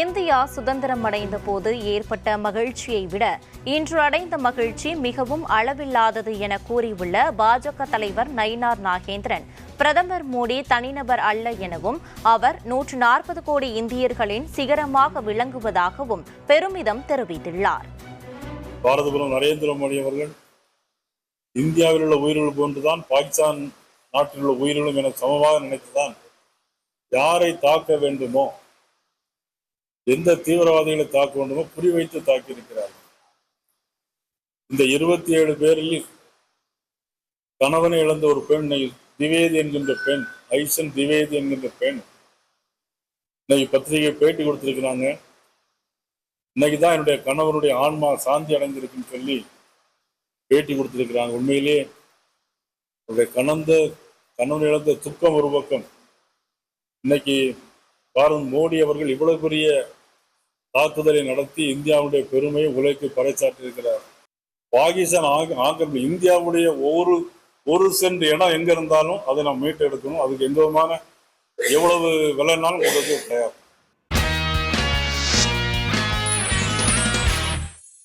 India சுதந்திரம் அடைந்த போது ஏற்பட்ட மகிழ்ச்சியை விட இன்று அடைந்த மகிழ்ச்சி மிகவும் அளவில்லாதது என கூறியுள்ள பாஜக தலைவர் நயினார் நாகேந்திரன், பிரதமர் மோடி தனிநபர் அல்ல எனவும் அவர் 140 கோடி இந்தியர்களின் சிகரமாக விளங்குவதாகவும் பெருமிதம் தெரிவித்துள்ளார். பாரத பிரதமர் நரேந்திர மோடி அவர்கள் இந்தியாவில் உள்ள உயிர்கள் போன்றுதான் பாகிஸ்தான் நாட்டில் உள்ள உயிர்களும் என சமமாக நினைத்துதான் யாரை தாக்க வேண்டுமோ, எந்த தீவிரவாதிகளை தாக்க வேண்டுமோ குறிவைத்து தாக்கியிருக்கிறார்கள். இந்த 27 பேரில் கணவனை இழந்த ஒரு பெண், திவேதி என்கின்ற பெண், ஐசன் திவேதி என்கின்ற பெண் இன்னைக்கு பத்திரிகை பேட்டி கொடுத்திருக்கிறாங்க. இன்னைக்குதான் என்னுடைய கணவனுடைய ஆன்மா சாந்தி அடைந்திருக்குன்னு சொல்லி பேட்டி கொடுத்திருக்கிறாங்க. உண்மையிலே அவருடைய கணவன் இழந்த துக்கம் ஒரு பக்கம். இன்னைக்கு பாரத மோடி அவர்கள் இவ்வளவு பெரிய தாக்குதலை நடத்தி இந்தியாவுடைய பெருமையை உலகிற்கு பறைசாற்றியிருக்கிறார். பாகிஸ்தான் ஆக்கிரமிப்பு இந்தியாவுடைய ஒரு சென்ட் இடம் எங்க இருந்தாலும் அதை நாம் மீட்டெடுக்கணும். அதுக்கு எந்த விதமான எவ்வளவு விலைனாலும் கொடுக்க தயார்.